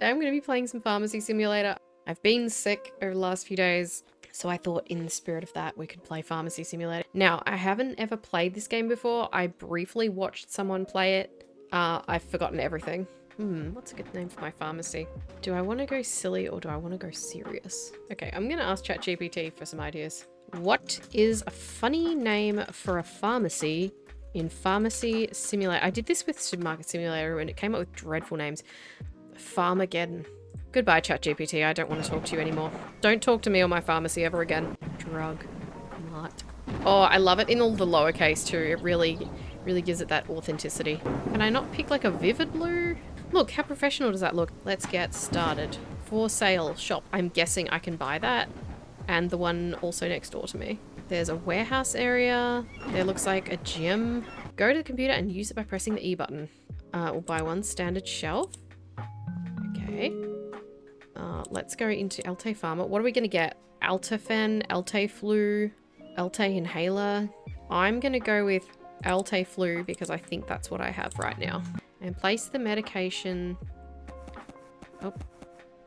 I'm going to be playing some Pharmacy Simulator. I've been sick over the last few days, so I thought in the spirit of that, we could play Pharmacy Simulator. Now, I haven't ever played this game before. I briefly watched someone play it. I've forgotten everything. What's a good name for my pharmacy? Do I want to go silly or do I want to go serious? Okay, I'm going to ask ChatGPT for some ideas. What is a funny name for a pharmacy in Pharmacy Simulator? I did this with Supermarket Simulator and it came up with dreadful names. Farmageddon. Goodbye, ChatGPT. I don't want to talk to you anymore. Don't talk to me or my pharmacy ever again. Drug mart. Oh, I love it in all the lowercase too. It really gives it that authenticity. Can I not pick like a vivid blue? Look, how professional does that look? Let's get started. For sale shop. I'm guessing I can buy that. And the one also next door to me. There's a warehouse area. There looks like a gym. Go to the computer and use it by pressing the E button. We'll buy one standard shelf. Okay. Let's go into Elte Pharma. What are we going to get? Altefen, Elte Flu, Elte Inhaler. I'm going to go with Elte Flu because I think that's what I have right now. And place the medication. Oh,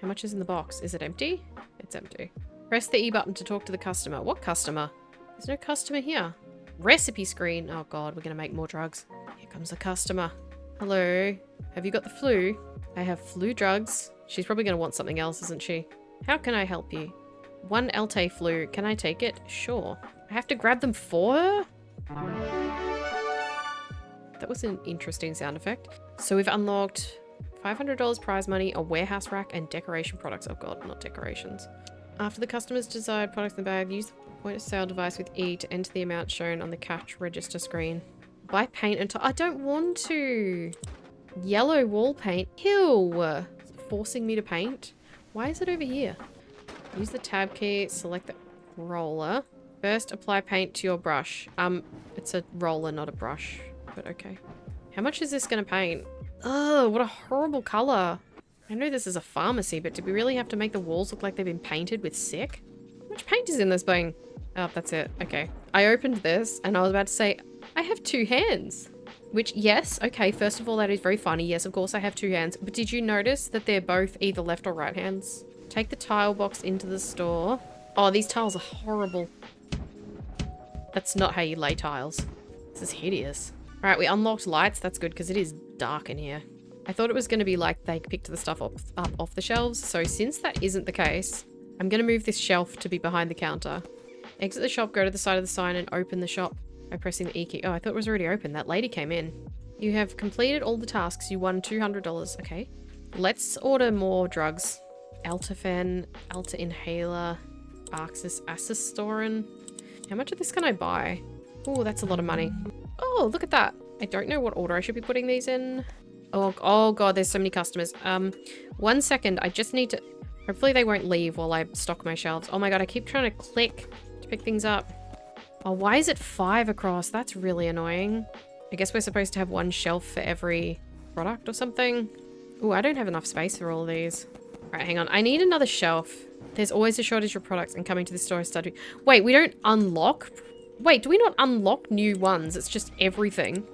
how much is in the box? Is it empty? It's empty. Press the E button to talk to the customer. What customer? There's no customer here. Recipe screen. Oh God, we're going to make more drugs. Here comes the customer. Hello. Have you got the flu? I have flu drugs. She's probably going to want something else, isn't she? How can I help you? One Elte Flu. Can I take it? Sure. I have to grab them for her? That was an interesting sound effect. So we've unlocked $500 prize money, a warehouse rack, and decoration products. Oh God, not decorations. After the customer's desired products in the bag, use the point of sale device with E to enter the amount shown on the cash register screen. Buy paint and I don't want to. Yellow wall paint. Ew. Is it forcing me to paint? Why is it over here? Use the tab key, select the roller. First, apply paint to your brush. It's a roller, not a brush. But okay. How much is this going to paint? Oh, what a horrible color. I know this is a pharmacy, but did we really have to make the walls look like they've been painted with sick? How much paint is in this thing? Oh, that's it. Okay. I opened this and I was about to say, I have two hands. Which, yes, okay, first of all, that is very funny. Yes, of course I have two hands. But did you notice that they're both either left or right hands? Take the tile box into the store. Oh, these tiles are horrible. That's not how you lay tiles. This is hideous. All right, we unlocked lights. That's good because it is dark in here. I thought it was going to be like they picked the stuff up off the shelves. So since that isn't the case, I'm going to move this shelf to be behind the counter. Exit the shop, go to the side of the sign and open the shop by pressing the E key. Oh, I thought it was already open. That lady came in. You have completed all the tasks. You won $200. Okay. Let's order more drugs. Altefen, Alta Inhaler, Arxis Acistorin. How much of this can I buy? Oh, that's a lot of money. Oh, look at that. I don't know what order I should be putting these in. Oh God, there's so many customers. 1 second. I just need to... Hopefully they won't leave while I stock my shelves. Oh my God, I keep trying to click to pick things up. Oh, why is it 5 across? That's really annoying. I guess we're supposed to have one shelf for every product or something. Oh, I don't have enough space for all of these. All right, hang on. I need another shelf. There's always a shortage of products and coming to the store is studying. Wait, we don't unlock... Wait, do we not unlock new ones? It's just everything.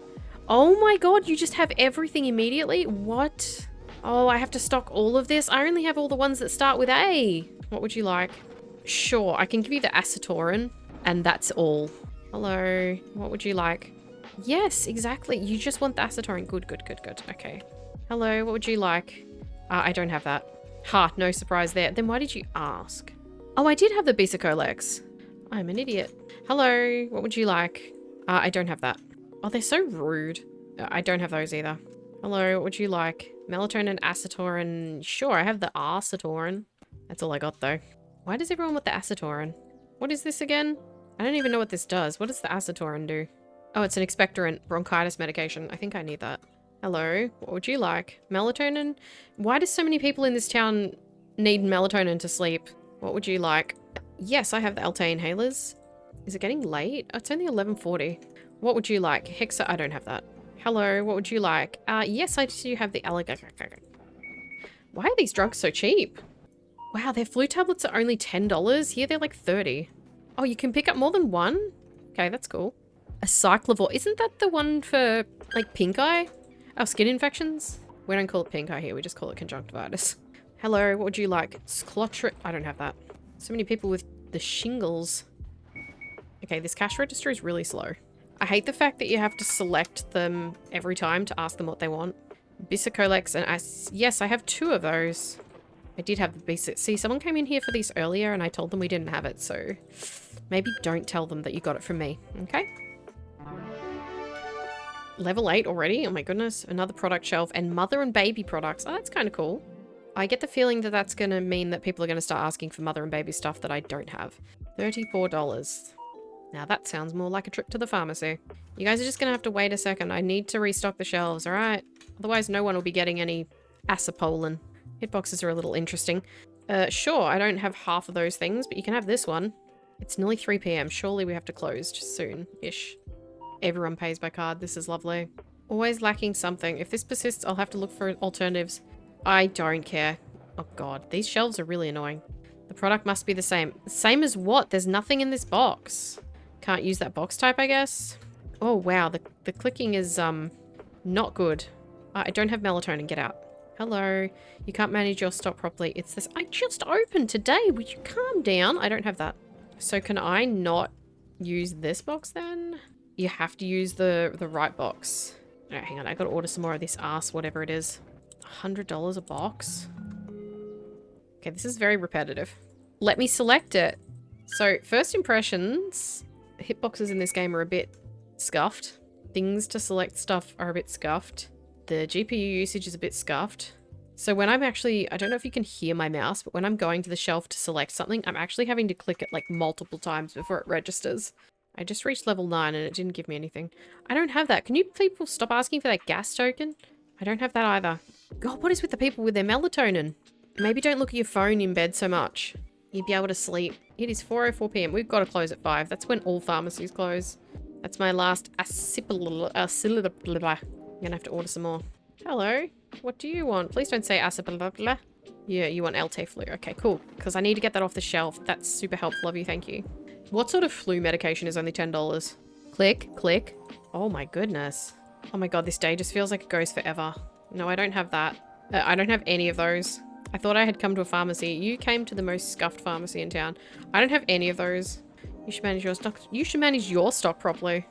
Oh my God, you just have everything immediately? What? Oh, I have to stock all of this? I only have all the ones that start with A. What would you like? Sure, I can give you the acetorin, and that's all. Hello, what would you like? Yes, exactly. You just want the acetorin. Good. Okay. Hello, what would you like? I don't have that. Ha, no surprise there. Then why did you ask? Oh, I did have the Bisacolex. I'm an idiot. Hello, what would you like? I don't have that. Oh, they're so rude. I don't have those either. Hello, what would you like? Melatonin, acetorin. Sure, I have the acetorin. That's all I got though. Why does everyone want the acetorin? What is this again? I don't even know what this does. What does the acetorin do? Oh, it's an expectorant bronchitis medication. I think I need that. Hello, what would you like? Melatonin? Why do so many people in this town need melatonin to sleep? What would you like? Yes, I have the Elte inhalers. Is it getting late? Oh, it's only 11:40. What would you like? Hexa, I don't have that. Hello, what would you like? Yes, I do have the alligator. Why are these drugs so cheap? Wow, their flu tablets are only $10. Here they're like 30. Oh, you can pick up more than one? Okay, that's cool. A cyclovir. Isn't that the one for like pink eye? Oh, skin infections? We don't call it pink eye here, we just call it conjunctivitis. Hello, what would you like? Sclotri... I don't have that. So many people with the shingles. Okay, this cash register is really slow. I hate the fact that you have to select them every time to ask them what they want. Bisacolex and yes, I have 2 of those. I did have the basic. See, someone came in here for these earlier and I told them we didn't have it, so maybe don't tell them that you got it from me, okay? Level 8 already? Oh my goodness. Another product shelf and mother and baby products. Oh, that's kind of cool. I get the feeling that that's going to mean that people are going to start asking for mother and baby stuff that I don't have. $34. Now that sounds more like a trip to the pharmacy. You guys are just going to have to wait a second. I need to restock the shelves, alright? Otherwise no one will be getting any asapolin. Hitboxes are a little interesting. Sure, I don't have half of those things, but you can have this one. It's nearly 3 p.m. Surely we have to close soon-ish. Everyone pays by card. This is lovely. Always lacking something. If this persists, I'll have to look for alternatives. I don't care. Oh god, these shelves are really annoying. The product must be the same. Same as what? There's nothing in this box. Can't use that box type, I guess. Oh wow, the clicking is not good. I don't have melatonin. Get out. Hello. You can't manage your stock properly. It's this. I just opened today. Would you calm down? I don't have that. So can I not use this box then? You have to use the right box. Alright, hang on. I gotta order some more of this ass, whatever it is. $100 a box. Okay, this is very repetitive. Let me select it. So, first impressions. Hitboxes in this game are a bit scuffed. Things to select stuff are a bit scuffed. The GPU usage is a bit scuffed. So when I'm actually, I don't know if you can hear my mouse, but when I'm going to the shelf to select something, I'm actually having to click it like multiple times before it registers. I just reached level 9 and it didn't give me anything. I don't have that. Can you people stop asking for that gas token? I don't have that either. God, what is with the people with their melatonin? Maybe don't look at your phone in bed so much. You'd be able to sleep. It is 4:04 p.m. We've got to close at 5. That's when all pharmacies close. That's my last I'm gonna have to order some more. Hello. What do you want? Please don't say asapalapala. Yeah, you want LT flu. Okay, cool. Because I need to get that off the shelf. That's super helpful of you. Thank you. What sort of flu medication is only $10? Click, click. Oh my goodness. Oh my god, this day just feels like it goes forever. No, I don't have that. I don't have any of those. I thought I had come to a pharmacy. You came to the most scuffed pharmacy in town. I don't have any of those. You should manage your stock. You should manage your stock properly.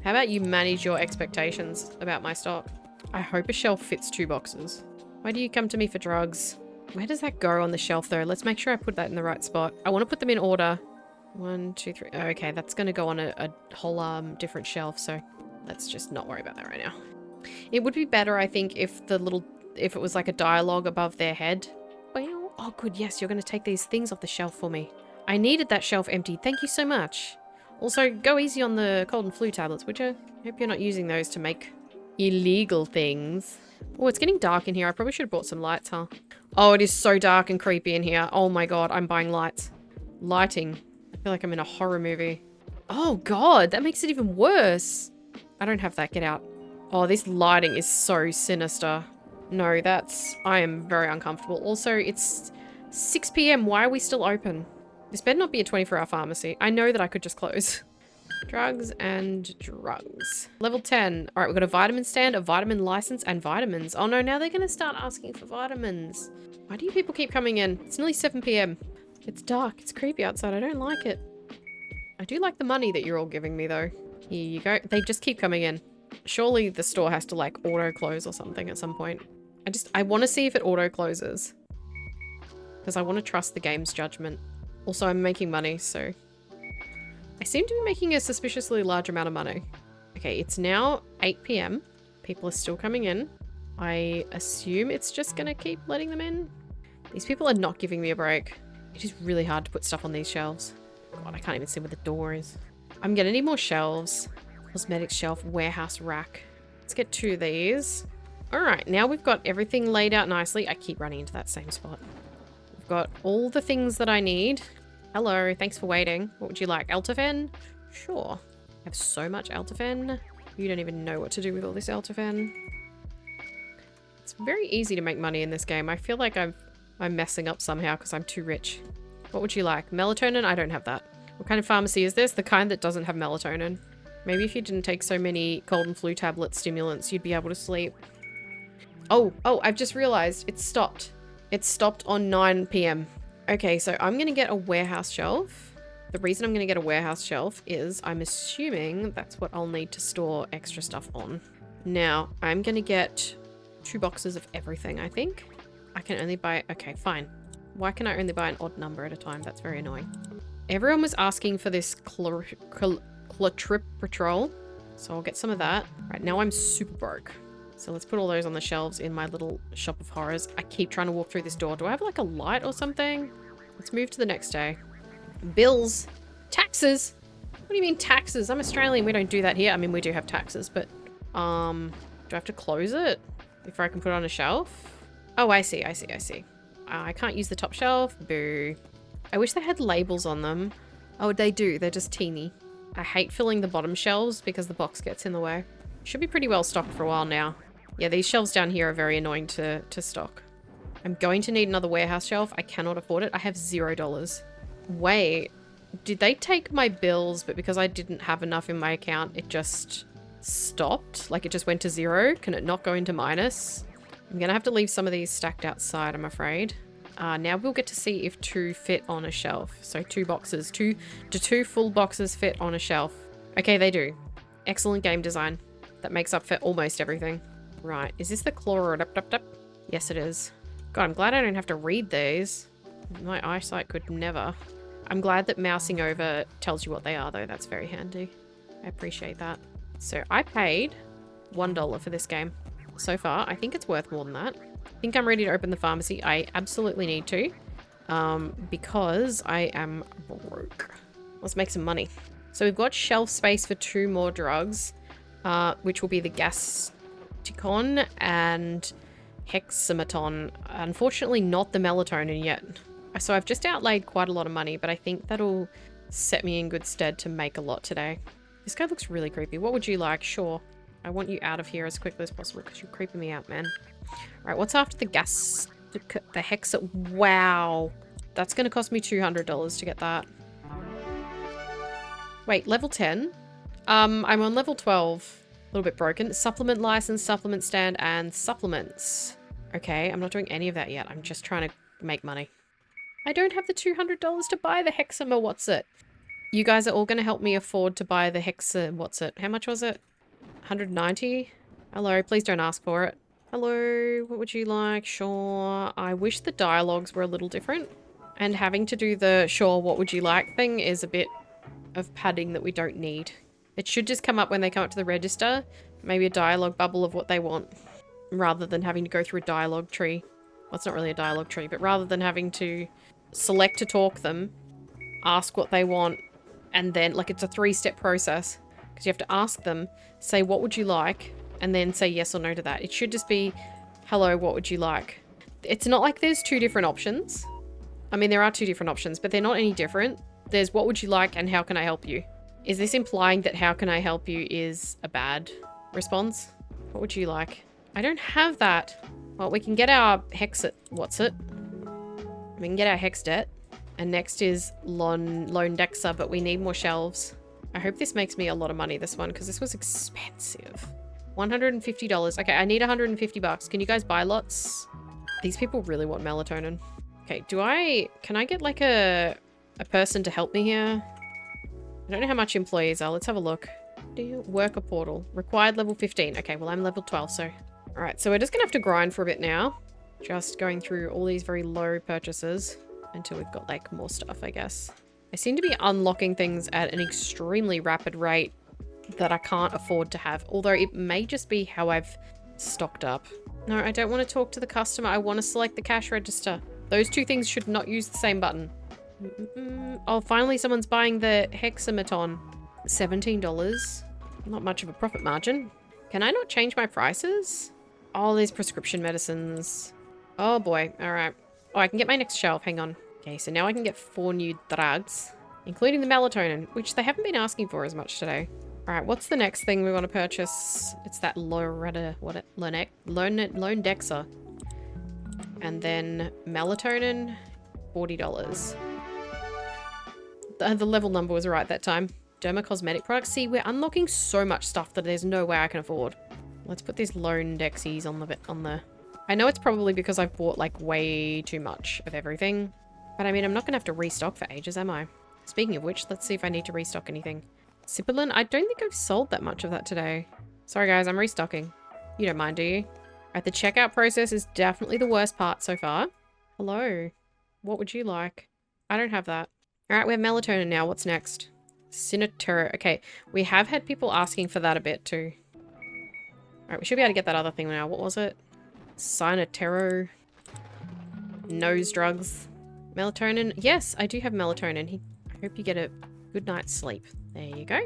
How about you manage your expectations about my stock? I hope a shelf fits 2 boxes. Why do you come to me for drugs? Where does that go on the shelf though? Let's make sure I put that in the right spot. I want to put them in order. 1, 2, 3. Okay, that's going to go on a whole different shelf, so let's just not worry about that right now. It would be better, I think, if it was like a dialogue above their head. Well, oh good, yes, you're going to take these things off the shelf for me. I needed that shelf emptied. Thank you so much. Also, go easy on the cold and flu tablets, would you? Hope you're not using those to make illegal things. Oh, it's getting dark in here. I probably should have brought some lights, huh? Oh, it is so dark and creepy in here. Oh my god, I'm buying lights. Lighting. I feel like I'm in a horror movie. Oh god, that makes it even worse. I don't have that. Get out. Oh, this lighting is so sinister. No, I am very uncomfortable. Also, it's 6 p.m. Why are we still open? This better not be a 24-hour pharmacy. I know that I could just close. Drugs and drugs. Level 10. All right, we've got a vitamin stand, a vitamin license, and vitamins. Oh no, now they're going to start asking for vitamins. Why do you people keep coming in? It's nearly 7 p.m. It's dark. It's creepy outside. I don't like it. I do like the money that you're all giving me, though. Here you go. They just keep coming in. Surely the store has to, like, auto-close or something at some point. I want to see if it auto-closes. Because I want to trust the game's judgment. Also, I'm making money, so... I seem to be making a suspiciously large amount of money. Okay, it's now 8 p.m. People are still coming in. I assume it's just gonna keep letting them in. These people are not giving me a break. It is really hard to put stuff on these shelves. God, I can't even see where the door is. I'm gonna need more shelves. Cosmetics shelf, warehouse rack. Let's get 2 of these. Alright, now we've got everything laid out nicely. I keep running into that same spot. We've got all the things that I need. Hello, thanks for waiting. What would you like? Eltafen? Sure. I have so much Eltafen. You don't even know what to do with all this Eltafen. It's very easy to make money in this game. I feel like I'm messing up somehow because I'm too rich. What would you like? Melatonin? I don't have that. What kind of pharmacy is this? The kind that doesn't have melatonin. Maybe if you didn't take so many cold and flu tablet stimulants, you'd be able to sleep. Oh, I've just realized it's stopped. It stopped on 9 p.m. Okay, so I'm going to get a warehouse shelf. The reason I'm going to get a warehouse shelf is I'm assuming that's what I'll need to store extra stuff on. Now, I'm going to get 2 boxes of everything, I think. I can only buy... Okay, fine. Why can I only buy an odd number at a time? That's very annoying. Everyone was asking for this Trip Patrol, so I'll get some of that. Right, now I'm super broke. So let's put all those on the shelves in my little shop of horrors. I keep trying to walk through this door. Do I have like a light or something? Let's move to the next day. Bills. Taxes. What do you mean taxes? I'm Australian. We don't do that here. I mean, we do have taxes, but do I have to close it before I can put it on a shelf? Oh, I see. I can't use the top shelf. Boo. I wish they had labels on them. Oh, they do. They're just teeny. I hate filling the bottom shelves because the box gets in the way. Should be pretty well stocked for a while now. Yeah, these shelves down here are very annoying to stock. I'm going to need another warehouse shelf. I cannot afford it. I have $0. Wait, did they take my bills, but because I didn't have enough in my account, it just stopped? Like it just went to 0? Can it not go into minus? I'm going to have to leave some of these stacked outside, I'm afraid. Now we'll get to see if 2 fit on a shelf. So 2 boxes. Do 2 full boxes fit on a shelf? Okay, they do. Excellent game design. That makes up for almost everything. Right, is this the claw? Yes, it is. God, I'm glad I don't have to read these. My eyesight could never. I'm glad that mousing over tells you what they are, though. That's very handy. I appreciate that. So I paid $1 for this game. So far, I think it's worth more than that. I think I'm ready to open the pharmacy. I absolutely need to. Because I am broke. Let's make some money. So we've got shelf space for 2 more drugs. Which will be the Gasticon and Hexameton. Unfortunately, not the melatonin yet. So I've just outlaid quite a lot of money, but I think that'll set me in good stead to make a lot today. This guy looks really creepy. What would you like? Sure. I want you out of here as quickly as possible because you're creeping me out, man. Right, what's after the Hexa? Wow. That's going to cost me $200 to get that. Wait, level 10? I'm on level 12. A little bit broken. Supplement license, supplement stand, and supplements. Okay, I'm not doing any of that yet. I'm just trying to make money. I don't have the $200 to buy the Hexama what's it. You guys are all going to help me afford to buy the Hexa what's it. How much was it? 190? Hello, please don't ask for it. Hello, what would you like? Sure. I wish the dialogues were a little different. And having to do the sure, what would you like thing is a bit of padding that we don't need. It should just come up when they come up to the register. Maybe a dialogue bubble of what they want. Rather than having to go through a dialogue tree. Well, it's not really a dialogue tree, but rather than having to select to talk them, ask what they want, and then, like, it's a 3-step process. Because you have to ask them, say, what would you like? And then say yes or no to that. It should just be, hello, what would you like? It's not like there's 2 different options. I mean, there are 2 different options, but they're not any different. There's what would you like and how can I help you? Is this implying that how can I help you is a bad response? What would you like? I don't have that. Well, we can get our hex it. What's it? We can get our hex debt. And next is loan Dexa, but we need more shelves. I hope this makes me a lot of money, this one, because this was expensive. $150. Okay, I need 150 bucks. Can you guys buy lots? These people really want melatonin. Okay, can I get like a person to help me here? I don't know how much employees are. Let's have a look. Worker portal. Required level 15. Okay, well, I'm level 12, so. All right, so we're just gonna have to grind for a bit now. Just going through all these very low purchases until we've got like more stuff, I guess. I seem to be unlocking things at an extremely rapid rate that I can't afford to have. Although it may just be how I've stocked up. No, I don't want to talk to the customer. I want to select the cash register. Those 2 things should not use the same button. Oh, finally someone's buying the Hexameton. $17. Not much of a profit margin. Can I not change my prices? All these prescription medicines. Oh boy, alright. Oh, I can get my next shelf, hang on. Okay, so now I can get 4 new drugs, including the melatonin, which they haven't been asking for as much today. Alright, what's the next thing we want to purchase? It's that Loretta, Loan Dexa. And then melatonin, $40. The level number was right that time. Derma cosmetic products. See, we're unlocking so much stuff that there's no way I can afford. Let's put these loan Dexies on the I know it's probably because I've bought like way too much of everything. But I mean, I'm not going to have to restock for ages, am I? Speaking of which, let's see if I need to restock anything. Cipollin? I don't think I've sold that much of that today. Sorry guys, I'm restocking. You don't mind, do you? Alright, the checkout process is definitely the worst part so far. Hello. What would you like? I don't have that. Alright, we have melatonin now. What's next? Cinetero. Okay, we have had people asking for that a bit too. Alright, we should be able to get that other thing now. What was it? Cinetero. Nose drugs. Melatonin. Yes, I do have melatonin. I hope you get a good night's sleep. There you go.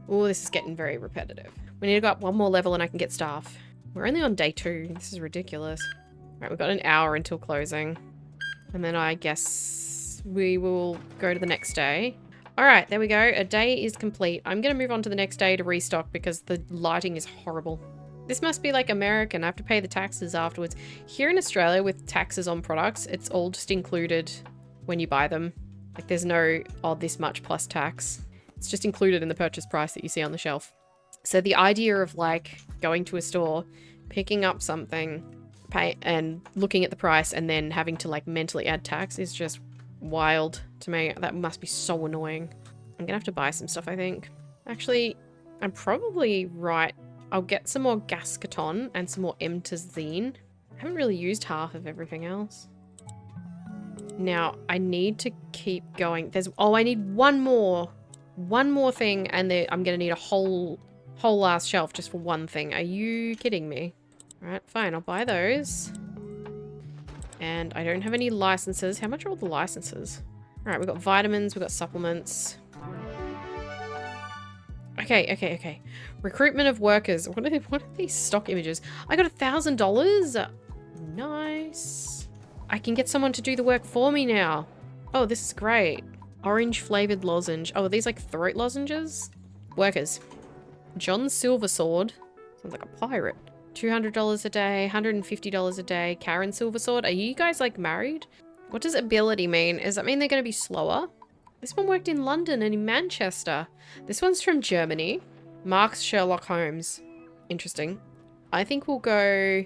Oh, this is getting very repetitive. We need to go up one more level and I can get staff. We're only on day 2. This is ridiculous. Alright, we've got an hour until closing. And then I guess we will go to the next day. Alright, there we go. A day is complete. I'm going to move on to the next day to restock because the lighting is horrible. This must be like American. I have to pay the taxes afterwards. Here in Australia with taxes on products, it's all just included when you buy them. Like there's no, oh, this much plus tax. It's just included in the purchase price that you see on the shelf. So the idea of like going to a store, picking up something, pay and looking at the price and then having to like mentally add tax is just wild to me. That must be so annoying. I'm gonna have to buy some stuff, I think. Actually, I'm probably right. I'll get some more Gascaton and some more Emtazine. I haven't really used half of everything else. Now, I need to keep going. I need one more thing and then I'm gonna need a whole last shelf just for one thing. Are you kidding me? Alright, fine, I'll buy those. And I don't have any licenses. How much are all the licenses? Alright, we've got vitamins, we've got supplements. Okay. Recruitment of workers. What are these stock images? I got $1,000. Nice. I can get someone to do the work for me now. Oh, this is great. Orange flavored lozenge. Oh, are these like throat lozenges? Workers. John Silversword. Sounds like a pirate. $200 a day, $150 a day. Karen Silversword. Are you guys like married? What does ability mean? Does that mean they're going to be slower? This one worked in London and in Manchester. This one's from Germany. Mark's Sherlock Holmes. Interesting. I think we'll go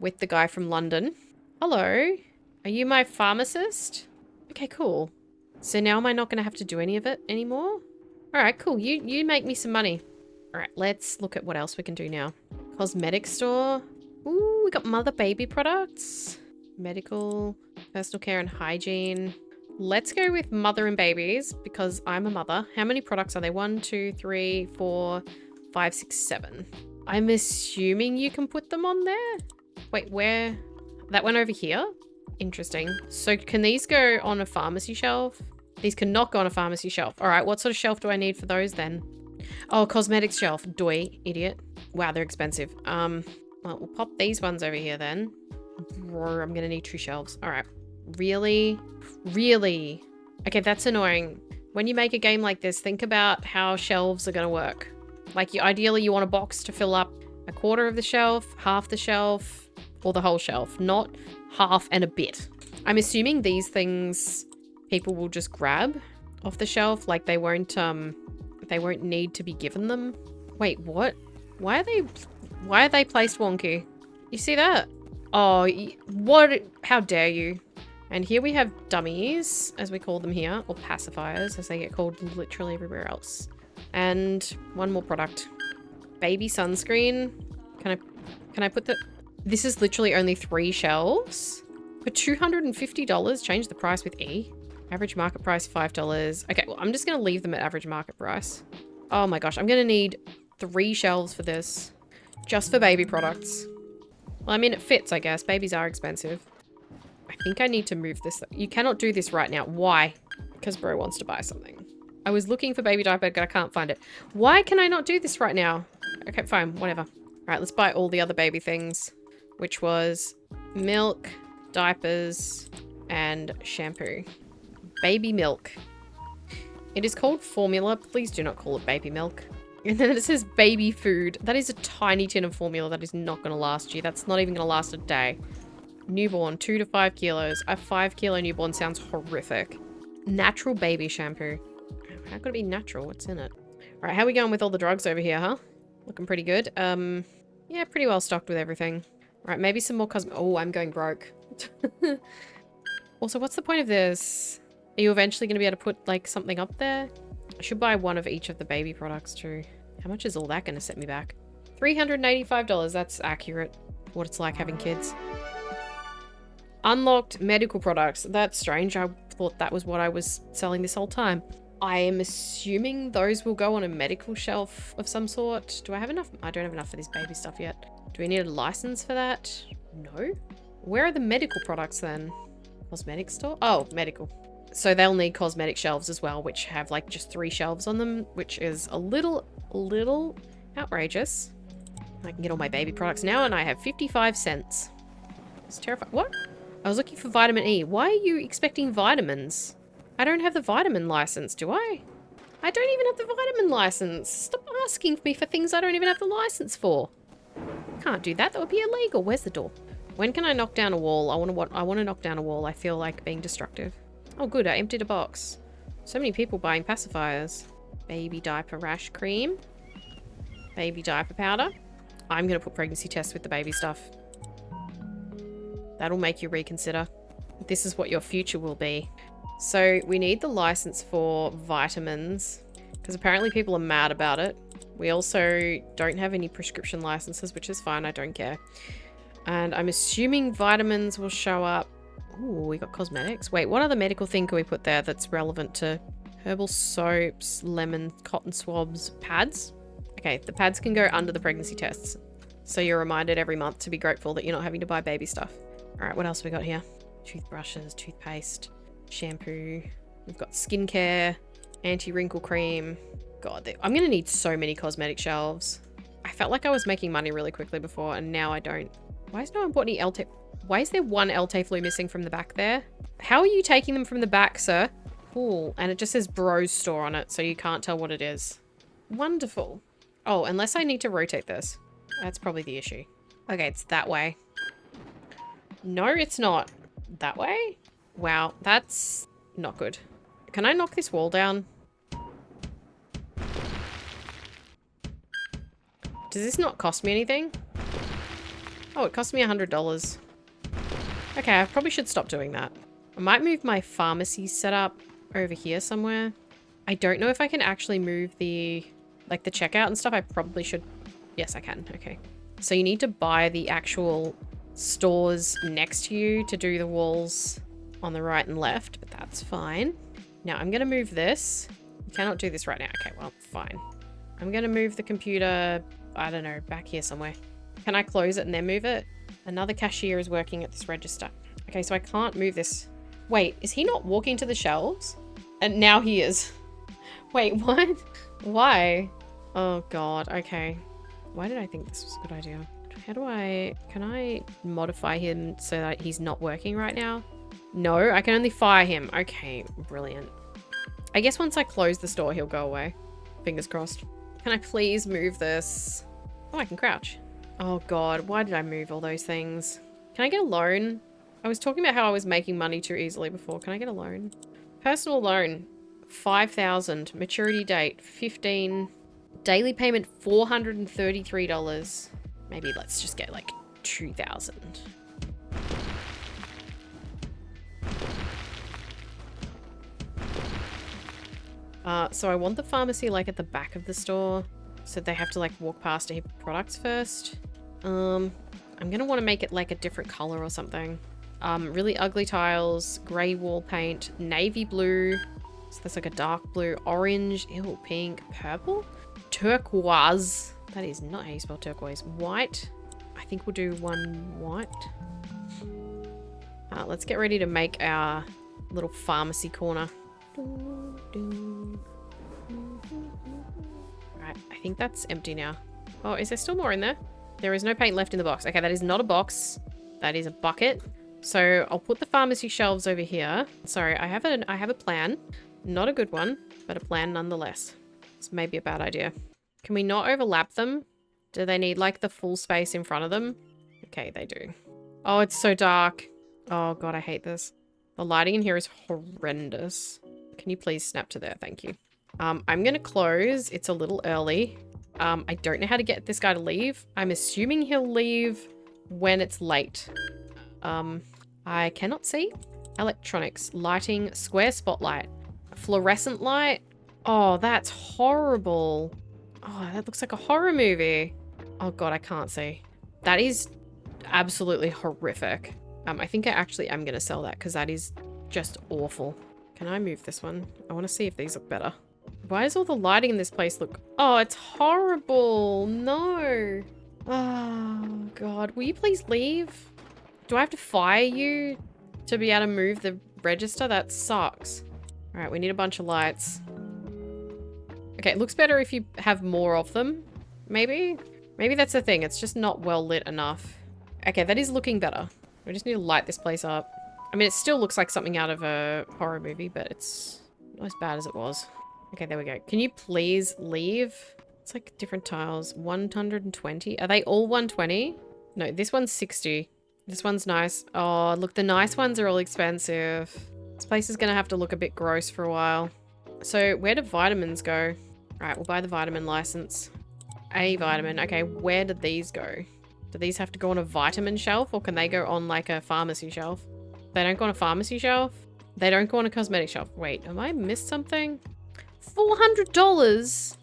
with the guy from London. Hello. Are you my pharmacist? Okay, cool. So now am I not going to have to do any of it anymore? Alright, cool. You make me some money. Alright, let's look at what else we can do now. Cosmetic store. Ooh, we got mother baby products. Medical, personal care and hygiene. Let's go with mother and babies because I'm a mother. How many products are they? 1, 2, 3, 4, 5, 6, 7. I'm assuming you can put them on there. Wait, where? That went over here? Interesting. So can these go on a pharmacy shelf? These cannot go on a pharmacy shelf. All right, what sort of shelf do I need for those then? Oh, cosmetics shelf. Doi, idiot. Wow, they're expensive. Well, we'll pop these ones over here then. I'm gonna need 2 shelves. All right. Really? Really? Okay, that's annoying. When you make a game like this, think about how shelves are gonna work. Like, ideally you want a box to fill up a quarter of the shelf, half the shelf, or the whole shelf, not half and a bit. I'm assuming these things people will just grab off the shelf, like they won't need to be given them. Wait, what? Why are they placed wonky? You see that? Oh, what? How dare you? And here we have dummies, as we call them here, or pacifiers, as they get called literally everywhere else. And one more product. Baby sunscreen. Can I put the... This is literally only 3 shelves. For $250, change the price with E. Average market price, $5. Okay, well, I'm just going to leave them at average market price. Oh my gosh, I'm going to need 3 shelves for this. Just for baby products. Well, I mean, it fits, I guess. Babies are expensive. I think I need to move this. You cannot do this right now. Why? Because bro wants to buy something. I was looking for baby diaper, but I can't find it. Why can I not do this right now? Okay, fine. Whatever. All right, let's buy all the other baby things, which was milk, diapers, and shampoo. Baby milk. It is called formula. Please do not call it baby milk. And then it says baby food. That is a tiny tin of formula that is not going to last you. That's not even going to last a day. Newborn, 2 to 5 kilos. A 5 kilo newborn sounds horrific. Natural baby shampoo. How could it be natural? What's in it? All right, how are we going with all the drugs over here, huh? Looking pretty good. Yeah, pretty well stocked with everything. Right, maybe some more oh, I'm going broke. Also, what's the point of this? Are you eventually going to be able to put, like, something up there? I should buy one of each of the baby products, too. How much is all that going to set me back? $385. That's accurate. What it's like having kids. Unlocked medical products. That's strange. I thought that was what I was selling this whole time. I am assuming those will go on a medical shelf of some sort. Do I have enough? I don't have enough for this baby stuff yet. Do we need a license for that? No. Where are the medical products then? Cosmetic store? Oh, medical. So they'll need cosmetic shelves as well, which have like just 3 shelves on them, which is a little outrageous. I can get all my baby products now and I have 55 cents. It's terrifying. What? I was looking for vitamin E. Why are you expecting vitamins? I don't have the vitamin license, do I? I don't even have the vitamin license. Stop asking me for things I don't even have the license for. Can't do that. That would be illegal. Where's the door? When can I knock down a wall? I want to knock down a wall. I feel like being destructive. Oh, good. I emptied a box. So many people buying pacifiers. Baby diaper rash cream. Baby diaper powder. I'm going to put pregnancy tests with the baby stuff. That'll make you reconsider. This is what your future will be. So we need the license for vitamins because apparently people are mad about it. We also don't have any prescription licenses, which is fine. I don't care. And I'm assuming vitamins will show up. Ooh, we got cosmetics. Wait, what other medical thing can we put there that's relevant to herbal soaps, lemon, cotton swabs, pads? Okay, the pads can go under the pregnancy tests. So you're reminded every month to be grateful that you're not having to buy baby stuff. All right, what else we got here? Toothbrushes, toothpaste, shampoo. We've got skincare, anti-wrinkle cream. God, I'm going to need so many cosmetic shelves. I felt like I was making money really quickly before and now I don't. Why is no one bought any Elte? Why is there one Elte flu missing from the back there? How are you taking them from the back, sir? Cool. And it just says Bros Store on it, so you can't tell what it is. Wonderful. Oh, unless I need to rotate this. That's probably the issue. Okay, it's that way. No, it's not. That way? Wow, that's not good. Can I knock this wall down? Does this not cost me anything? Oh, it cost me $100. Okay, I probably should stop doing that. I might move my pharmacy setup over here somewhere. I don't know if I can actually move the, like the checkout and stuff. I probably should. Yes, I can. Okay. So you need to buy the actual stores next to you to do the walls on the right and left, but that's fine. Now I'm going to move this. You cannot do this right now. Okay, well, fine. I'm going to move the computer, I don't know, back here somewhere. Can I close it and then move it? Another cashier is working at this register. Okay, so I can't move this. Wait, is he not walking to the shelves? And now he is. Wait, what? Why? Oh God, okay. Why did I think this was a good idea? How do can I modify him so that he's not working right now? No, I can only fire him. Okay, brilliant. I guess once I close the store, he'll go away. Fingers crossed. Can I please move this? Oh, I can crouch. Oh God, why did I move all those things? Can I get a loan? I was talking about how I was making money too easily before. Can I get a loan? Personal loan, 5,000. Maturity date, 15. Daily payment, $433. Maybe let's just get like 2,000. So I want the pharmacy like at the back of the store. So they have to like walk past a heap of products first. I'm gonna want to make it like a different color or something. Really ugly tiles, gray wall paint, navy blue. So that's like a dark blue, orange, ew, pink, purple, turquoise. That is not how you spell turquoise. White. I think we'll do one white. Let's get ready to make our little pharmacy corner. Right, I think that's empty now. Oh, is there still more in there? There is no paint left in the box. Okay, that is not a box. That is a bucket. So I'll put the pharmacy shelves over here. Sorry, I have a plan. Not a good one, but a plan nonetheless. This may be a bad idea. Can we not overlap them? Do they need like the full space in front of them? Okay, they do. Oh, it's so dark. Oh God, I hate this. The lighting in here is horrendous. Can you please snap to there? Thank you. I'm gonna close. It's a little early. I don't know how to get this guy to leave. I'm assuming he'll leave when it's late. I cannot see. Electronics, lighting, square spotlight, fluorescent light. Oh, that's horrible. Oh, that looks like a horror movie. Oh God, I can't see. That is absolutely horrific. I think I actually am going to sell that because that is just awful. Can I move this one? I want to see if these look better. Why does all the lighting in this place look... Oh, it's horrible. No. Oh, God. Will you please leave? Do I have to fire you to be able to move the register? That sucks. All right, we need a bunch of lights. Okay, it looks better if you have more of them. Maybe? Maybe that's the thing. It's just not well lit enough. Okay, that is looking better. We just need to light this place up. I mean, it still looks like something out of a horror movie, but it's not as bad as it was. Okay, there we go. Can you please leave? It's like different tiles. 120. Are they all 120? No, this one's 60. This one's nice. Oh, look, the nice ones are all expensive. This place is going to have to look a bit gross for a while. So where do vitamins go? All right, we'll buy the vitamin license. A vitamin. Okay, where did these go? Do these have to go on a vitamin shelf or can they go on like a pharmacy shelf? They don't go on a pharmacy shelf. They don't go on a cosmetic shelf. Wait, have I missed something? $400?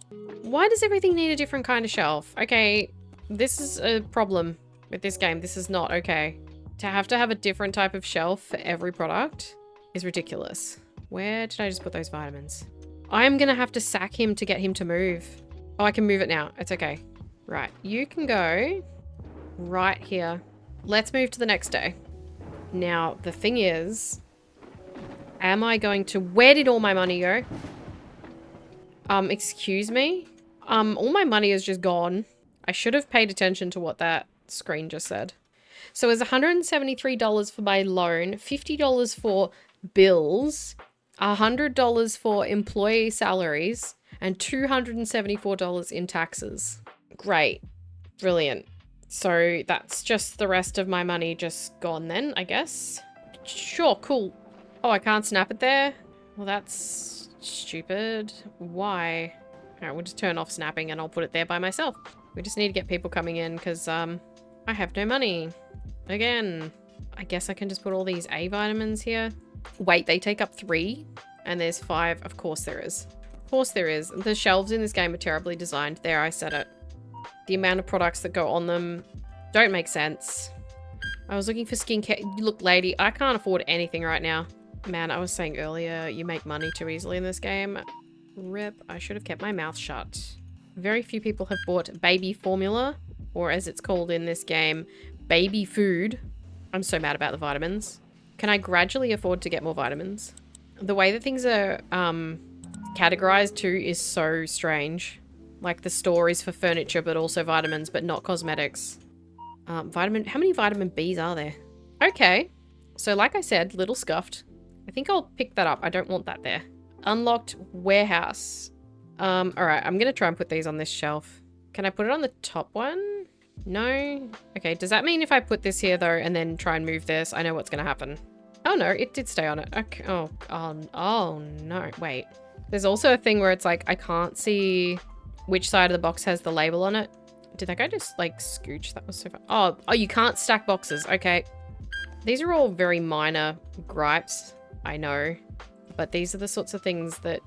Why does everything need a different kind of shelf? Okay, this is a problem with this game. This is not okay. To have a different type of shelf for every product is ridiculous. Where did I just put those vitamins? I'm gonna have to sack him to get him to move. Oh, I can move it now. It's okay. Right, you can go right here. Let's move to the next day. Now, the thing is, am I going to... Where did all my money go? Excuse me? All my money is just gone. I should have paid attention to what that screen just said. So it's $173 for my loan, $50 for bills, $100 for employee salaries, and $274 in taxes. Great. Brilliant. So that's just the rest of my money just gone then, I guess. Sure, cool. Oh, I can't snap it there? Well, that's stupid. Why? Alright, we'll just turn off snapping and I'll put it there by myself. We just need to get people coming in because, I have no money. Again. I guess I can just put all these A vitamins here. Wait, they take up 3? And there's 5? Of course there is. Of course there is. The shelves in this game are terribly designed. There, I said it. The amount of products that go on them don't make sense. I was looking for skincare. Look, lady, I can't afford anything right now. Man, I was saying earlier, you make money too easily in this game. Rip, I should have kept my mouth shut. Very few people have bought baby formula, or as it's called in this game, baby food. I'm so mad about the vitamins. Can I gradually afford to get more vitamins? The way that things are categorized too is so strange. Like the store is for furniture, but also vitamins, but not cosmetics. How many vitamin Bs are there? Okay. So like I said, little scuffed. I think I'll pick that up. I don't want that there. Unlocked warehouse. All right, I'm going to try and put these on this shelf. Can I put it on the top one? No. Okay, does that mean if I put this here though, and then try and move this, I know what's going to happen? Oh no, it did stay on it. Okay. Oh no, wait. There's also a thing where it's like, I can't see which side of the box has the label on it. Did that guy just like scooch? That was so fun. Oh, you can't stack boxes. Okay. These are all very minor gripes, I know. But these are the sorts of things that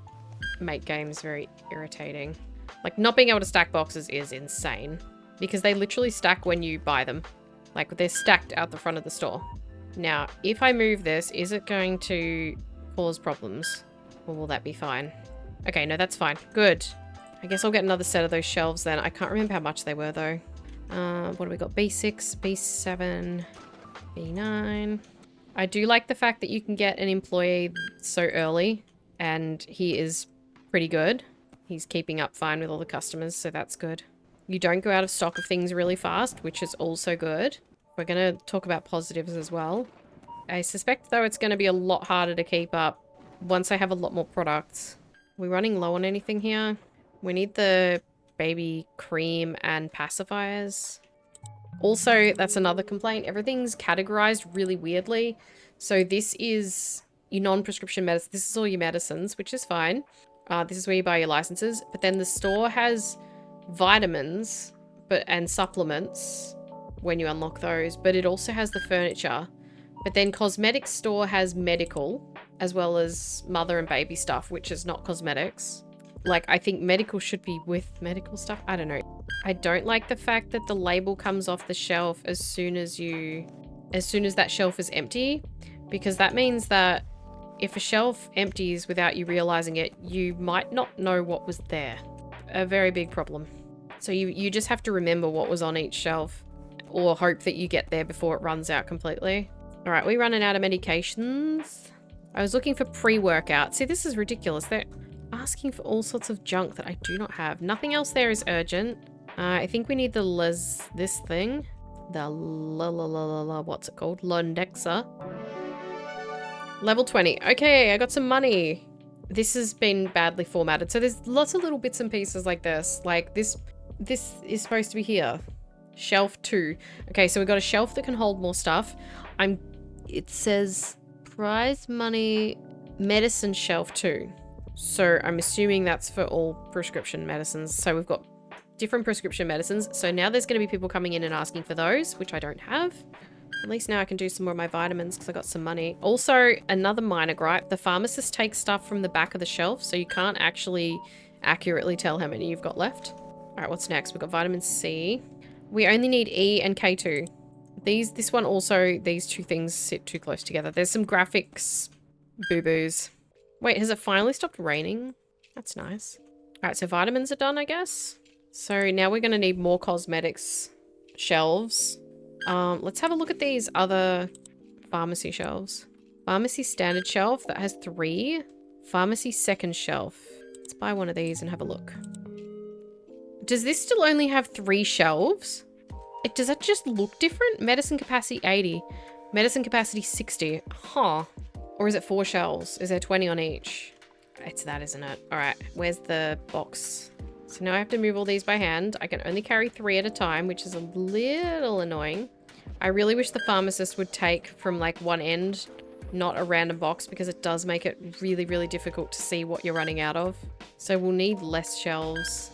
make games very irritating. Like not being able to stack boxes is insane. Because they literally stack when you buy them. Like they're stacked out the front of the store. Now, if I move this, is it going to cause problems? Or will that be fine? Okay, no, that's fine. Good. I guess I'll get another set of those shelves then. I can't remember how much they were though. What do we got? B6, B7, B9. I do like the fact that you can get an employee so early and he is pretty good. He's keeping up fine with all the customers, so that's good. You don't go out of stock of things really fast, which is also good. We're going to talk about positives as well. I suspect though it's going to be a lot harder to keep up once I have a lot more products. Are we running low on anything here? We need the baby cream and pacifiers. Also, that's another complaint. Everything's categorized really weirdly. So this is your non-prescription medicine. This is all your medicines, which is fine. This is where you buy your licenses. But then the store has vitamins and supplements, when you unlock those, but it also has the furniture. But then cosmetics store has medical, as well as mother and baby stuff, which is not cosmetics. Like, I think medical should be with medical stuff. I don't know. I don't like the fact that the label comes off the shelf as soon as that shelf is empty, because that means that if a shelf empties without you realizing it, you might not know what was there. A very big problem. So you just have to remember what was on each shelf, or hope that you get there before it runs out completely. All right, we're running out of medications. I was looking for pre-workout. See, this is ridiculous. They're asking for all sorts of junk that I do not have. Nothing else there is urgent. I think we need this thing. The what's it called? Londexa. Level 20. Okay, I got some money. This has been badly formatted. So there's lots of little bits and pieces like this. Like this is supposed to be here. Shelf 2. Okay, so we've got a shelf that can hold more stuff. It says prize money medicine shelf 2. So I'm assuming that's for all prescription medicines. So we've got different prescription medicines. So now there's going to be people coming in and asking for those, which I don't have. At least now I can do some more of my vitamins because I got some money. Also, another minor gripe. The pharmacist takes stuff from the back of the shelf, so you can't actually accurately tell how many you've got left. All right, what's next? We've got vitamin C. We only need E and K2. This one also, these two things sit too close together. There's some graphics boo-boos. Wait, has it finally stopped raining? That's nice. All right, so vitamins are done, I guess. So now we're going to need more cosmetics shelves. Let's have a look at these other pharmacy shelves. Pharmacy standard shelf, that has 3. Pharmacy second shelf. Let's buy one of these and have a look. Does this still only have 3 shelves? Does that just look different? Medicine capacity 80. Medicine capacity 60. Huh. Or is it 4 shelves? Is there 20 on each? It's that, isn't it? All right, where's the box? So now I have to move all these by hand. I can only carry 3 at a time, which is a little annoying. I really wish the pharmacist would take from like one end, not a random box, because it does make it really, really difficult to see what you're running out of. So we'll need less shelves.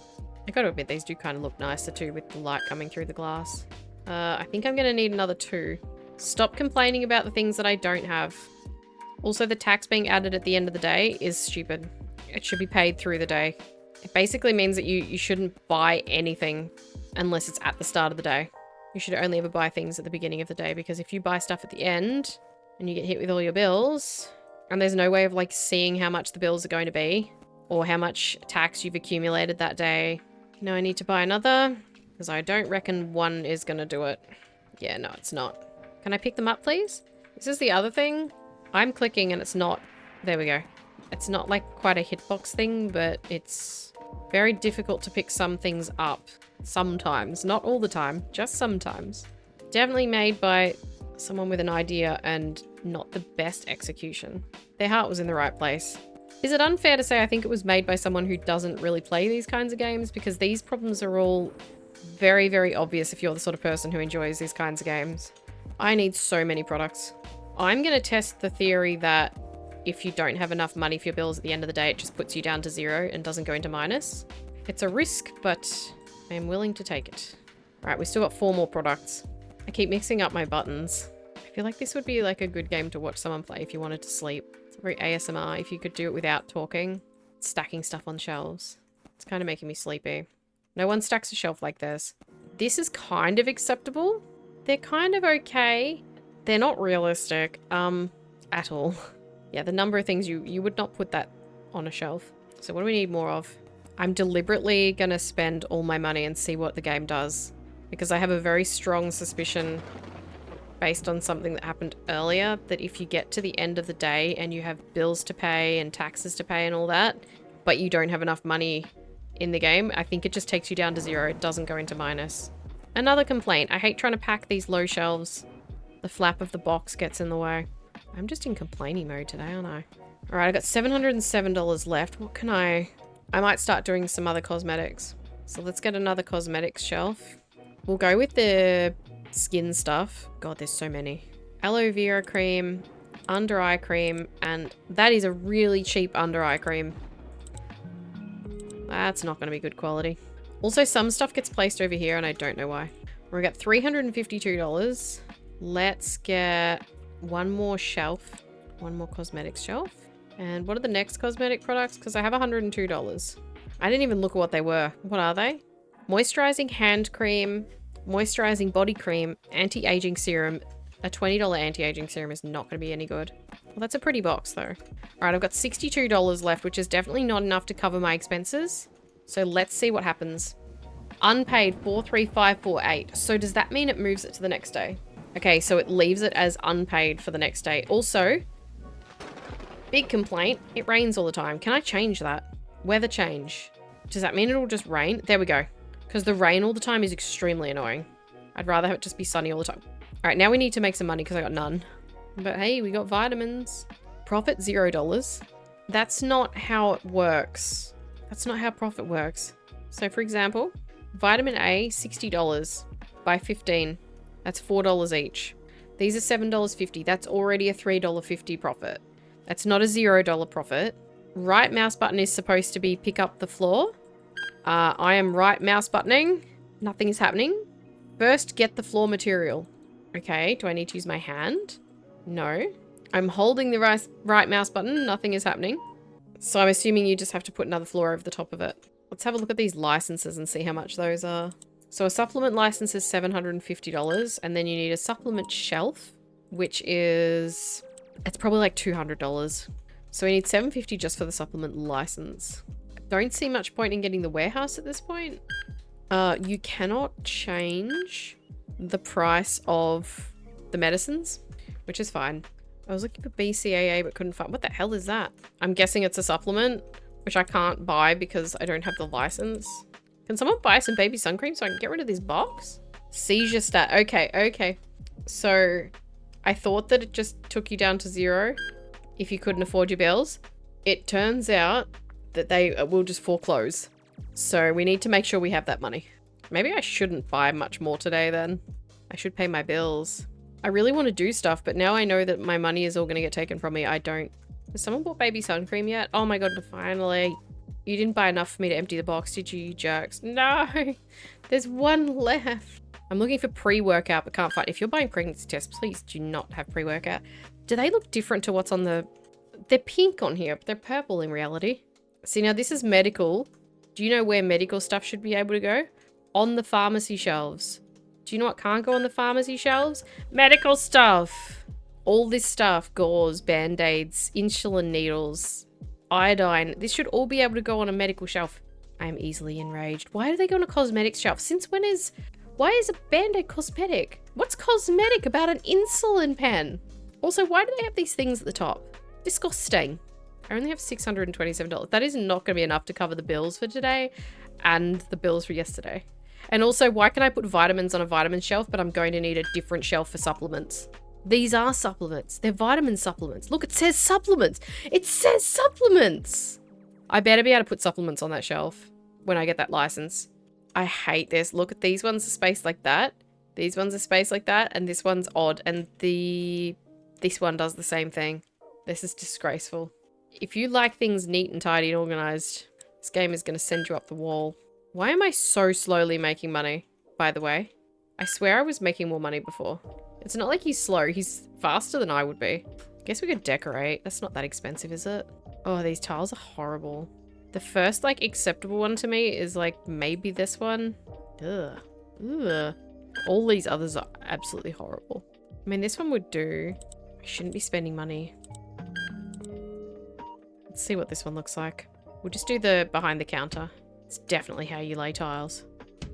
I gotta admit, these do kind of look nicer too with the light coming through the glass. I think I'm gonna need another 2. Stop complaining about the things that I don't have. Also, the tax being added at the end of the day is stupid. It should be paid through the day. It basically means that you shouldn't buy anything unless it's at the start of the day. You should only ever buy things at the beginning of the day, because if you buy stuff at the end and you get hit with all your bills and there's no way of like seeing how much the bills are going to be or how much tax you've accumulated that day. No, I need to buy another because I don't reckon one is going to do it. Yeah, no, it's not. Can I pick them up, please? This is the other thing. I'm clicking and it's not. There we go. It's not like quite a hitbox thing, but it's very difficult to pick some things up. Sometimes. Not all the time. Just sometimes. Definitely made by someone with an idea and not the best execution. Their heart was in the right place. Is it unfair to say I think it was made by someone who doesn't really play these kinds of games? Because these problems are all very, very obvious if you're the sort of person who enjoys these kinds of games. I need so many products. I'm going to test the theory that if you don't have enough money for your bills at the end of the day, it just puts you down to 0 and doesn't go into minus. It's a risk, but I am willing to take it. All right, we still got 4 more products. I keep mixing up my buttons. I feel like this would be like a good game to watch someone play if you wanted to sleep. It's very ASMR if you could do it without talking. Stacking stuff on shelves. It's kind of making me sleepy. No one stacks a shelf like this. This is kind of acceptable. They're kind of okay. They're not realistic, at all. Yeah, the number of things you would not put that on a shelf. So what do we need more of? I'm deliberately gonna spend all my money and see what the game does, because I have a very strong suspicion based on something that happened earlier that if you get to the end of the day and you have bills to pay and taxes to pay and all that, but you don't have enough money in the game, I think it just takes you down to 0. It doesn't go into minus. Another complaint. I hate trying to pack these low shelves. The flap of the box gets in the way. I'm just in complaining mode today, aren't I? All right, I got $707 left. What can I might start doing some other cosmetics. So let's get another cosmetics shelf. We'll go with the skin stuff. God, there's so many. Aloe vera cream, under eye cream, and that is a really cheap under eye cream. That's not going to be good quality. Also, some stuff gets placed over here and I don't know why. We got $352. Let's get one more shelf. One more cosmetics shelf. And what are the next cosmetic products? Because I have $102. I didn't even look at what they were. What are they? Moisturizing hand cream, moisturizing body cream, anti-aging serum. A $20 anti-aging serum is not going to be any good. Well, that's a pretty box though. All right, I've got $62 left, which is definitely not enough to cover my expenses. So let's see what happens. Unpaid 43548. So does that mean it moves it to the next day? Okay, so it leaves it as unpaid for the next day. Also, big complaint, it rains all the time. Can I change that? Weather change. Does that mean it'll just rain? There we go. Because the rain all the time is extremely annoying. I'd rather have it just be sunny all the time. All right, now we need to make some money because I got none. But hey, we got vitamins. Profit $0. That's not how it works. That's not how profit works. So for example, vitamin A, $60. Buy 15. That's $4 each. These are $7.50. That's already a $3.50 profit. That's not a $0 profit. Right mouse button is supposed to be pick up the floor. I am right mouse buttoning. Nothing is happening. First, get the floor material. Okay, do I need to use my hand? No. I'm holding the right mouse button. Nothing is happening. So I'm assuming you just have to put another floor over the top of it. Let's have a look at these licenses and see how much those are. So a supplement license is $750, and then you need a supplement shelf, which is, it's probably like $200. So we need $750 just for the supplement license. Don't see much point in getting the warehouse at this point. You cannot change the price of the medicines, which is fine. I was looking for BCAA but couldn't find, what the hell is that? I'm guessing it's a supplement, which I can't buy because I don't have the license. Can someone buy some baby sun cream so I can get rid of this box? Seizure stat. Okay. So I thought that it just took you down to 0 if you couldn't afford your bills. It turns out that they will just foreclose. So we need to make sure we have that money. Maybe I shouldn't buy much more today then. I should pay my bills. I really want to do stuff, but now I know that my money is all going to get taken from me. I don't. Has someone bought baby sun cream yet? Oh my god, finally. You didn't buy enough for me to empty the box, did you jerks? No, there's one left. I'm looking for pre-workout, but can't find. If you're buying pregnancy tests, please do not have pre-workout. Do they look different to what's on the... They're pink on here, but they're purple in reality. See, now this is medical. Do you know where medical stuff should be able to go? On the pharmacy shelves. Do you know what can't go on the pharmacy shelves? Medical stuff. All this stuff, gauze, band-aids, insulin needles, iodine. This should all be able to go on a medical shelf. I am easily enraged. Why do they go on a cosmetics shelf? Since when is... Why is a band-aid cosmetic? What's cosmetic about an insulin pen? Also, why do they have these things at the top? Disgusting. I only have $627. That is not going to be enough to cover the bills for today and the bills for yesterday. And also, why can I put vitamins on a vitamin shelf, but I'm going to need a different shelf for supplements? These are supplements. They're vitamin supplements. Look, it says supplements. It says supplements. I better be able to put supplements on that shelf when I get that license. I hate this. Look at these ones are spaced like that. These ones are spaced like that. And this one's odd. And this one does the same thing. This is disgraceful. If you like things neat and tidy and organized, this game is going to send you up the wall. Why am I so slowly making money, by the way? I swear I was making more money before. It's not like he's slow. He's faster than I would be. Guess we could decorate. That's not that expensive, is it? Oh, these tiles are horrible. The first, like, acceptable one to me is, like, maybe this one. Ugh. Ugh. All these others are absolutely horrible. I mean, this one would do. I shouldn't be spending money. Let's see what this one looks like. We'll just do the behind the counter. It's definitely how you lay tiles.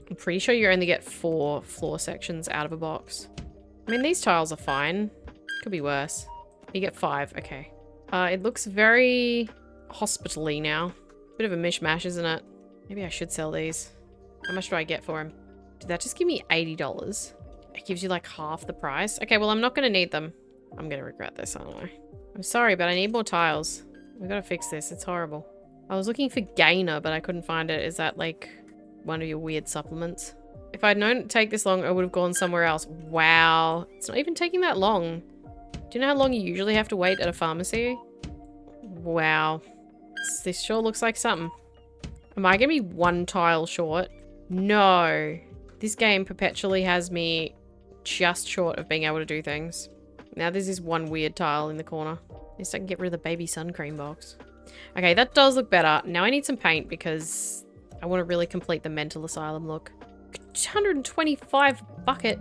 I'm pretty sure you only get 4 floor sections out of a box. I mean, these tiles are fine. Could be worse. You get 5. Okay. It looks very hospital-y now. Bit of a mishmash, isn't it? Maybe I should sell these. How much do I get for them? Did that just give me $80? It gives you like half the price. Okay, well, I'm not going to need them. I'm going to regret this, aren't I? I'm sorry, but I need more tiles. We've got to fix this. It's horrible. I was looking for Gainer, but I couldn't find it. Is that like one of your weird supplements? If I'd known it'd take this long, I would have gone somewhere else. Wow. It's not even taking that long. Do you know how long you usually have to wait at a pharmacy? Wow. This sure looks like something. Am I going to be 1 tile short? No. This game perpetually has me just short of being able to do things. Now there's this one weird tile in the corner. At least I can get rid of the baby sun cream box. Okay, that does look better. Now I need some paint because I want to really complete the mental asylum look. 125 bucket.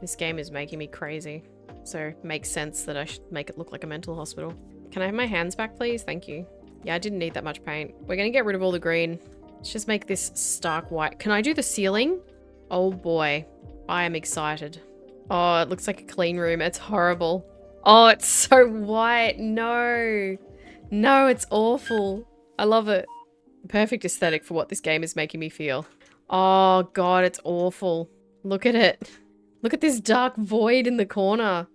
This game is making me crazy. So it makes sense that I should make it look like a mental hospital. Can I have my hands back, please? Thank you. Yeah, I didn't need that much paint. We're going to get rid of all the green. Let's just make this stark white. Can I do the ceiling? Oh boy. I am excited. Oh, it looks like a clean room. It's horrible. Oh, it's so white. No. No, it's awful. I love it. Perfect aesthetic for what this game is making me feel. Oh god, it's awful. Look at it. Look at this dark void in the corner.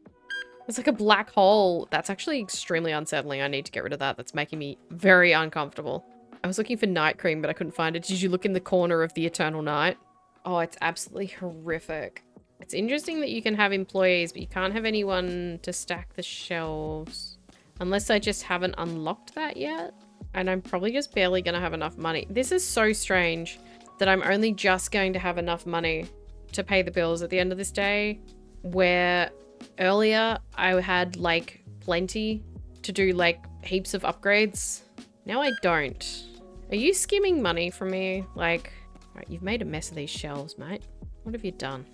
It's like a black hole. That's actually extremely unsettling. I need to get rid of that. That's making me very uncomfortable. I was looking for night cream, but I couldn't find it. Did you look in the corner of the eternal night? Oh, it's absolutely horrific. It's interesting that you can have employees, but you can't have anyone to stack the shelves. Unless I just haven't unlocked that yet. And I'm probably just barely going to have enough money. This is so strange that I'm only just going to have enough money to pay the bills at the end of this day, where earlier I had like plenty to do like heaps of upgrades. Now I don't. Are you skimming money from me? Like, right, you've made a mess of these shelves, mate. What have you done?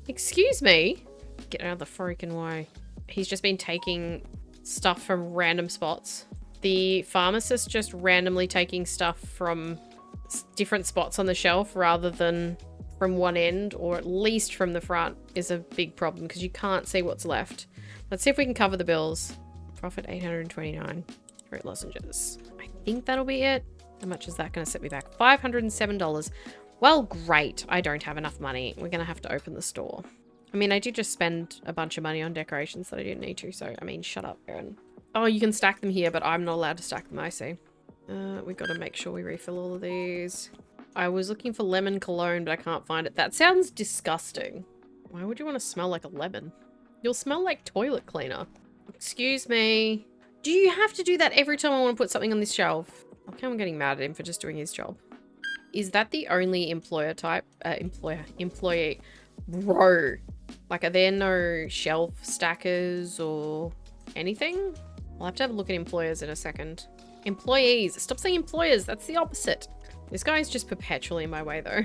Excuse me? Get out of the freaking way. He's just been taking stuff from random spots. The pharmacist just randomly taking stuff from different spots on the shelf rather than from one end, or at least from the front, is a big problem because you can't see what's left. Let's see if we can cover the bills. Profit 829. Fruit lozenges. I think that'll be it. How much is that going to set me back? $507. Well, great. I don't have enough money. We're going to have to open the store. I mean, I did just spend a bunch of money on decorations that I didn't need to, so, I mean, shut up, Aaron. Oh, you can stack them here, but I'm not allowed to stack them, I see. We've got to make sure we refill all of these. I was looking for lemon cologne, but I can't find it. That sounds disgusting. Why would you want to smell like a lemon? You'll smell like toilet cleaner. Excuse me. Do you have to do that every time I want to put something on this shelf? Okay, I'm getting mad at him for just doing his job. Is that the only employer type? Employee. Bro. Like, are there no shelf stackers or anything? I'll have to have a look at employers in a second. Employees. Stop saying employers. That's the opposite. This guy is just perpetually in my way, though.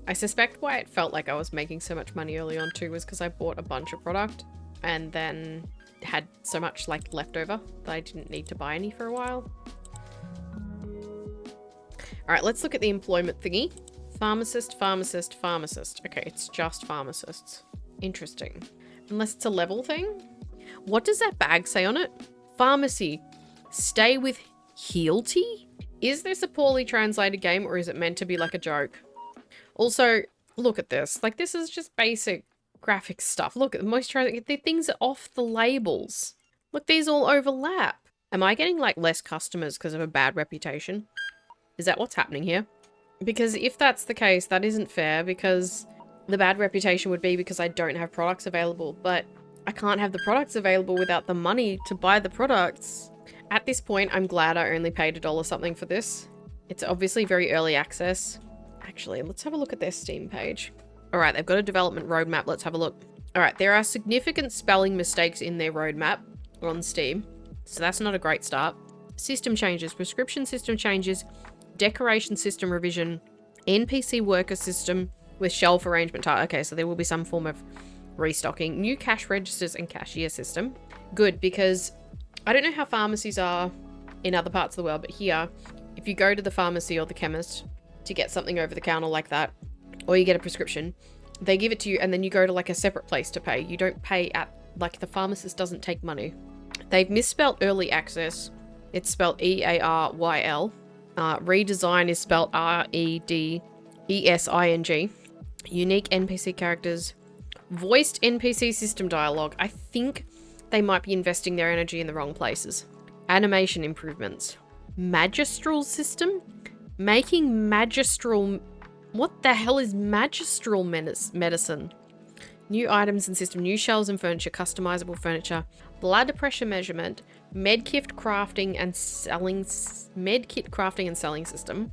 I suspect why it felt like I was making so much money early on, too, was because I bought a bunch of product and then had so much, like, leftover that I didn't need to buy any for a while. All right, let's look at the employment thingy. Pharmacist, pharmacist, pharmacist. Okay, it's just pharmacists. Interesting. Unless it's a level thing. What does that bag say on it? Pharmacy. Stay with Healty? Is this a poorly translated game, or is it meant to be like a joke? Also, look at this. Like, this is just basic graphic stuff. Look at the moisturizer. The things are off the labels. Look, these all overlap. Am I getting, like, less customers because of a bad reputation? Is that what's happening here? Because if that's the case, that isn't fair, because the bad reputation would be because I don't have products available, but I can't have the products available without the money to buy the products. At this point, I'm glad I only paid $1 something for this. It's obviously very early access. Actually, let's have a look at their Steam page. All right, they've got a development roadmap. Let's have a look. All right, there are significant spelling mistakes in their roadmap on Steam, so that's not a great start. System changes, prescription system changes, decoration system revision, NPC worker system with shelf arrangement tile. Okay, so there will be some form of restocking. New cash registers and cashier system. Good, because I don't know how pharmacies are in other parts of the world, but here, if you go to the pharmacy or the chemist to get something over the counter like that, or you get a prescription, they give it to you and then you go to like a separate place to pay. You don't pay at, like, the pharmacist doesn't take money. They've misspelt early access. It's spelled EARYL. Redesign is spelled REDESING. Unique NPC characters. Voiced NPC system dialogue. I think they might be investing their energy in the wrong places. Animation improvements. Magistral system? Making magistral... What the hell is magistral medicine? New items and system. New shelves and furniture. Customizable furniture. Blood pressure measurement. Medkit crafting and selling system.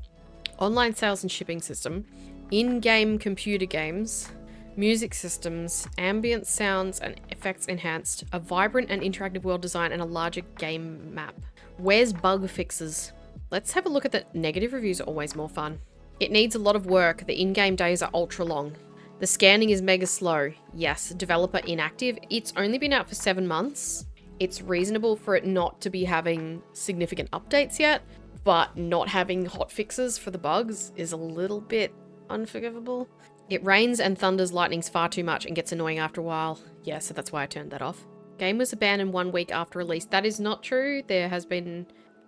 Online sales and shipping system. in-game computer games, music systems, ambient sounds and effects enhanced, a vibrant and interactive world design, and a larger game map. Where's bug fixes? Let's have a look at the negative reviews. Are always more fun. It needs a lot of work. The in-game days are ultra long. The scanning is mega slow. Yes, developer inactive. It's only been out for 7 months. It's reasonable for it not to be having significant updates yet, but not having hot fixes for the bugs is a little bit unforgivable. It rains and thunders lightnings far too much and gets annoying after a while. Yeah, so that's why I turned that off. Game was abandoned 1 week after release. That is not true. There has been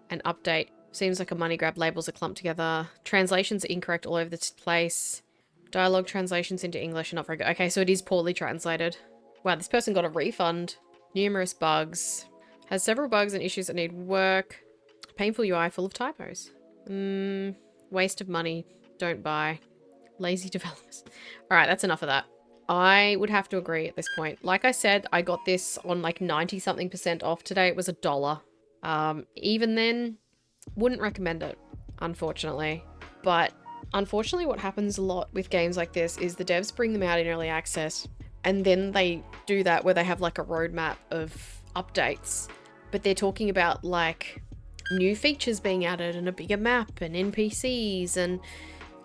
an update. Seems like a money grab. Labels are clumped together. Translations are incorrect all over the place. Dialogue translations into English are not very good. Okay, so it is poorly translated. Wow, this person got a refund. Numerous bugs. Has several bugs and issues that need work. Painful UI full of typos. Waste of money. Don't buy. Lazy developers. Alright, that's enough of that. I would have to agree at this point. Like I said, I got this on like 90-something% off today. It was $1. Even then, wouldn't recommend it, unfortunately. But unfortunately, what happens a lot with games like this is the devs bring them out in early access, and then they do that where they have like a roadmap of updates, but they're talking about like new features being added and a bigger map and NPCs and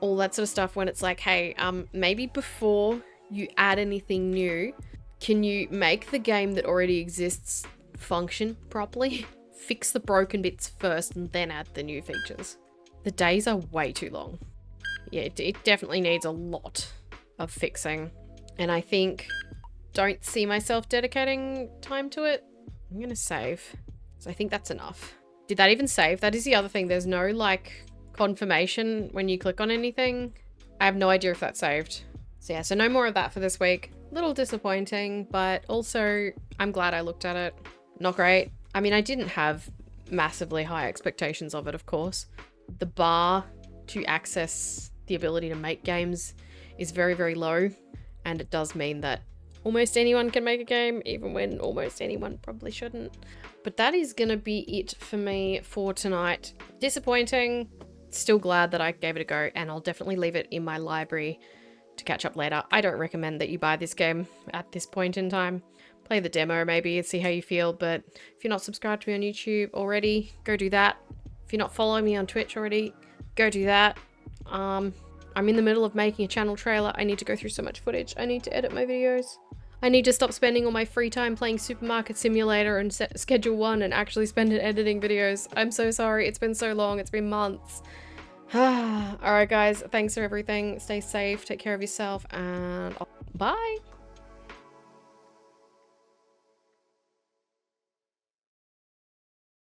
all that sort of stuff, when it's like, hey, maybe before you add anything new, can you make the game that already exists function properly? Fix the broken bits first and then add the new features. The days are way too long. Yeah, it definitely needs a lot of fixing. And I think, don't see myself dedicating time to it. I'm gonna save. So I think that's enough. Did that even save? That is the other thing. There's no like confirmation when you click on anything. I have no idea if that saved. So yeah, so no more of that for this week. Little disappointing, but also I'm glad I looked at it. Not great. I mean, I didn't have massively high expectations of it, of course. The bar to access the ability to make games is very, very low. And it does mean that almost anyone can make a game, even when almost anyone probably shouldn't. But that is going to be it for me for tonight. Disappointing. Still glad that I gave it a go, and I'll definitely leave it in my library to catch up later. I don't recommend that you buy this game at this point in time. Play the demo maybe and see how you feel, but if you're not subscribed to me on YouTube already, go do that. If you're not following me on Twitch already, go do that. I'm in the middle of making a channel trailer. I need to go through so much footage. I need to edit my videos. I need to stop spending all my free time playing Supermarket Simulator and Schedule 1 and actually spend it editing videos. I'm so sorry. It's been so long. It's been months. Alright guys, thanks for everything. Stay safe, take care of yourself, and bye!